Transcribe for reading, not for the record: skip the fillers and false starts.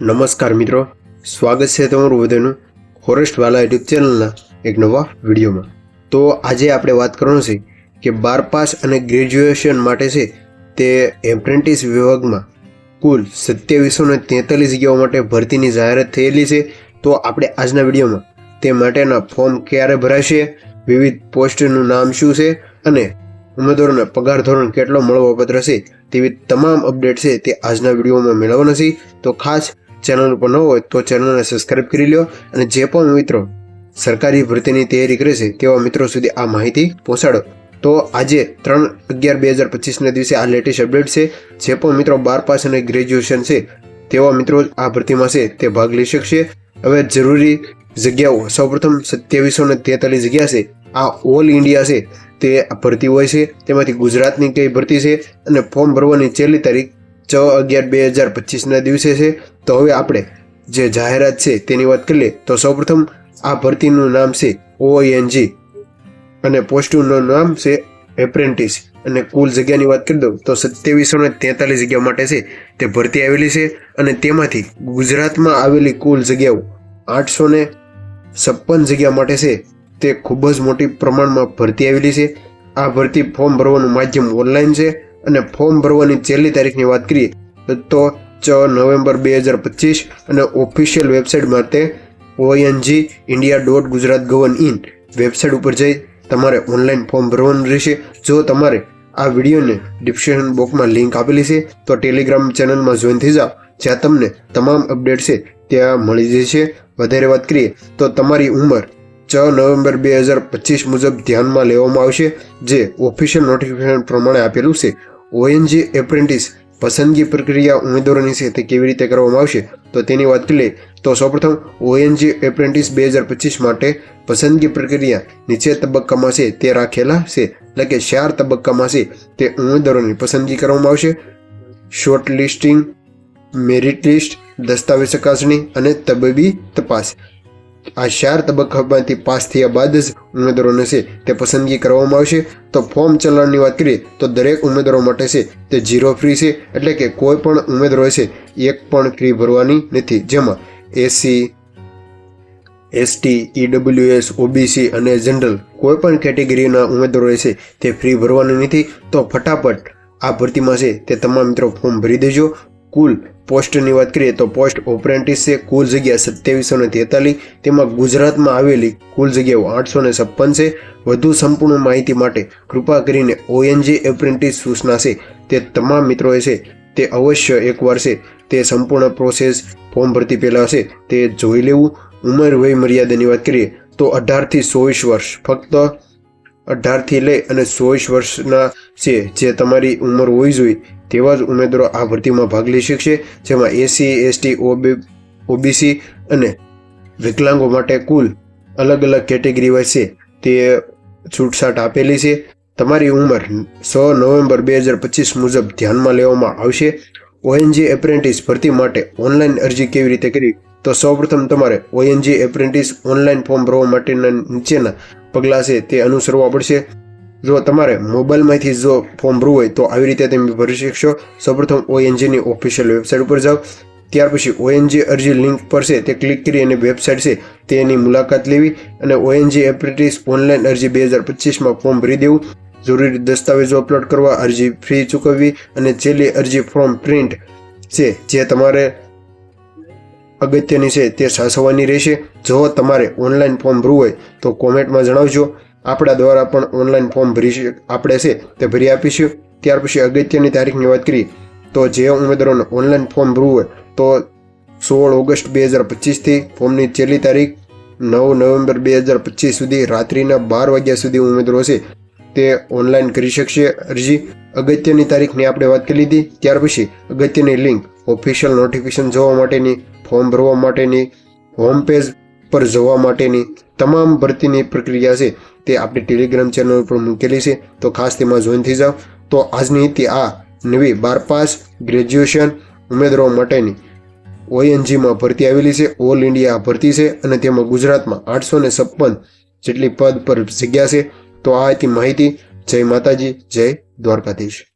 નમસ્કાર મિત્રો, સ્વાગત છે તમારું બધાનું ફોરેસ્ટ વાલા યુટ્યુબ ચેનલના એક નવા વિડીયોમાં। તો આજે આપણે વાત કરવાનું છે કે 12 પાસ અને ગ્રેજ્યુએશન માટે છે તે એપ્રેન્ટિસ વિભાગમાં કુલ 2743 જગ્યાઓ માટે ભરતીની જાહેરાત થયેલી છે। તો આપણે આજના વિડીયોમાં તે માટેના ફોર્મ ક્યારે ભરાશે, વિવિધ પોસ્ટનું નામ શું છે અને ઉમેદવારોને પગાર ધોરણ કેટલો મળવાપાત્ર છે તેવી તમામ અપડેટ છે તે આજના વિડીયોમાં મેળવવાના છે। તો ખાસ ચેનલ પર ન હોય તો ચેનલને સબસ્ક્રાઇબ કરી લો અને જે પણ મિત્રો સરકારી ભરતીની તૈયારી કરે છે તેવા મિત્રો સુધી આ માહિતી પહોંચાડો। તો આજે 3/11/2025ના દિવસે આ લેટેસ્ટ અપડેટ છે। જે પણ મિત્રો 12 પાસ અને ગ્રેજ્યુએશન છે તેવા મિત્રો આ ભરતીમાં છે તે ભાગ લઈ શકશે। હવે જરૂરી જગ્યાઓ સૌપ્રથમ 2743 જગ્યા છે, આ ઓલ ઇન્ડિયા છે તે ભરતી હોય છે। તેમાંથી ગુજરાતની કઈ ભરતી છે અને ફોર્મ ભરવાની છેલ્લી તારીખ 4/11/2025ના દિવસે છે। તો હવે આપણે જે જાહેરાત છે તેની વાત કરીએ તો સૌપ્રથમ આ ભરતીનું નામ છે ONG અને પોસ્ટનું નામ છે એપ્રેન્ટિસ અને કુલ જગ્યાની વાત કરી દઉં તો 2743 જગ્યા માટે છે તે ભરતી આવેલી છે અને તેમાંથી ગુજરાતમાં આવેલી કુલ જગ્યાઓ 856 જગ્યા માટે છે તે ખૂબ જ મોટી પ્રમાણમાં ભરતી આવેલી છે। આ ભરતી ફોર્મ ભરવાનું માધ્યમ ઓનલાઈન છે અને ફોર્મ ભરવાની છેલ્લી તારીખની વાત કરીએ તો 4 નવેમ્બર 2025 અને ઓફિશિયલ વેબસાઇટ માટે ONG-india.gujarat.gov.in વેબસાઇટ ઉપર જઈ તમારે ઓનલાઈન ફોર્મ ભરવાનું રહેશે। જો તમારે આ વિડીયોને ડિસ્ક્રિપ્શન બોક્સમાં લિંક આપેલી છે તો ટેલિગ્રામ ચેનલમાં જોઈન થઈ જાઓ, જ્યાં તમને તમામ અપડેટ છે ત્યાં મળી જશે। વધારે વાત કરીએ તો તમારી ઉંમર 4 નવેમ્બર 2025 મુજબ ધ્યાનમાં લેવામાં આવશે, જે ઓફિશિયલ નોટિફિકેશન પ્રમાણે આપેલું છે। ONG એપ્રેન્ટિસ પસંદગી પ્રક્રિયા ઉમેદવારોની છે તે કેવી રીતે કરવામાં આવશે તો તેની વાત કરીએ તો સૌપ્રથમ ONG એપ્રેન્ટિસ 2025 માટે પસંદગી પ્રક્રિયા નીચે તબક્કામાં છે તે રાખેલા છે, એટલે કે 4 તબક્કામાં છે તે ઉમેદવારોની પસંદગી કરવામાં આવશે। શોર્ટ લિસ્ટિંગ, મેરિટ લિસ્ટ, દસ્તાવેજ ચકાસણી અને તબીબી તપાસ। આ 4 તબક્કામાંથી પાસ થયા બાદ જ ઉમેદવારોને છે તે પસંદગી કરવામાં આવશે। તો ફોર્મ ચલણની વાત કરીએ તો દરેક ઉમેદવારો માટે છે તે 0 ફી છે, એટલે કે કોઈ પણ ઉમેદવારો છે એક પણ ફી ભરવાની નથી। જેમાં SC, ST, EWS, OBC અને જનરલ કોઈ પણ કેટેગરીના ઉમેદવારો છે તે ફી ભરવાની નથી। તો ફટાફટ આ ભરતીમાં છે તે તમામ મિત્રો ફોર્મ ભરી દેજો। કુલ પોસ્ટની વાત કરીએ તો પોસ્ટ ઓપ્રેન્ટિસ છે, કુલ જગ્યા 2743, તેમાં ગુજરાતમાં આવેલી કુલ જગ્યાઓ 856 છે। વધુ સંપૂર્ણ માહિતી માટે કૃપા કરીને ONG એપ્રેન્ટિસ સૂચના છે તે તમામ મિત્રોએ છે તે અવશ્ય એકવાર છે તે સંપૂર્ણ પ્રોસેસ ફોર્મ ભરતી પહેલાં છે તે જોઈ લેવું। ઉંમર વય મર્યાદાની વાત કરીએ તો 18 થી 24 વર્ષ, ફક્ત 18 થી લઈ અને 24 વર્ષના છે જે તમારી ઉંમર હોવી જોઈએ તેવા જ ઉમેદવારો આ ભરતીમાં ભાગ લઈ શકશે। જેમાં SC, ST, OBC અને વિકલાંગો માટે કુલ અલગ અલગ કેટેગરી વાઇઝ છે તે છૂટછાટ આપેલી છે। તમારી ઉંમર 6 નવેમ્બર 2025 મુજબ ધ્યાનમાં લેવામાં આવશે। ONG એપ્રેન્ટિસ ભરતી માટે ઓનલાઈન અરજી કેવી રીતે કરવી તો સૌપ્રથમ તમારે ONG એપ્રેન્ટિસ ઓનલાઈન ફોર્મ ભરવા માટેના નીચેના પગલાં છે તે અનુસરવા પડશે। જો તમારે મોબાઈલમાંથી જો ફોર્મ ભરવું હોય તો આવી રીતે તમે ભરી શકશો। સૌપ્રથમ ONGની ઓફિશિયલ વેબસાઇટ ઉપર જાઓ, ત્યાર પછી ONG અરજી લિંક પર છે તે ક્લિક કરી અને વેબસાઇટ છે તેની મુલાકાત લેવી અને ONG એપ્રેન્ટિસ ઓનલાઈન અરજી 2025માં ફોર્મ ભરી દેવું। જરૂરી દસ્તાવેજો અપલોડ કરવા, અરજી ફી ચૂકવવી અને છેલ્લી અરજી ફોર્મ પ્રિન્ટ છે જે તમારે અગત્યની છે તે સાચવવાની રહેશે। જો તમારે ઓનલાઈન ફોર્મ ભરવું હોય તો કોમેન્ટમાં જણાવજો, આપણા દ્વારા પણ ઓનલાઈન ફોર્મ આપણે છે તે ભરી આપીશું। ત્યાર પછી અગત્યની તારીખની વાત કરીએ તો જે ઉમેદવારોને ઓનલાઈન ફોર્મ ભરવું હોય તો 16 ઓગસ્ટ 2025 થી ફોર્મની છેલ્લી તારીખ 9 નવેમ્બર 2025 સુધી રાત્રિના 12 વાગ્યા સુધી ઉમેદવારો છે તે ઓનલાઈન કરી શકશે અરજી। અગત્યની તારીખની આપણે વાત કરી લીધી। ત્યાર પછી અગત્યની લિંક ઓફિશિયલ નોટિફિકેશન જોવા માટેની, ફોર્મ ભરવા માટેની, હોમ પેજ પર જવા માટેની તમામ ભરતીની પ્રક્રિયા છે તે આપણી ટેલિગ્રામ ચેનલ પર મૂકેલી છે, તો ખાસ તેમાં જોઈન થઈ જાઓ। તો આજની હતી આ નવી 12 પાસ ગ્રેજ્યુએશન ઉમેદવારો માટેની ONGમાં ભરતી આવેલી છે, ઓલ ઇન્ડિયા ભરતી છે અને તેમાં ગુજરાતમાં 856 જેટલી પદ પર જગ્યા છે। તો આ હતી માહિતી। જય માતાજી, જય દ્વારકાધીશ।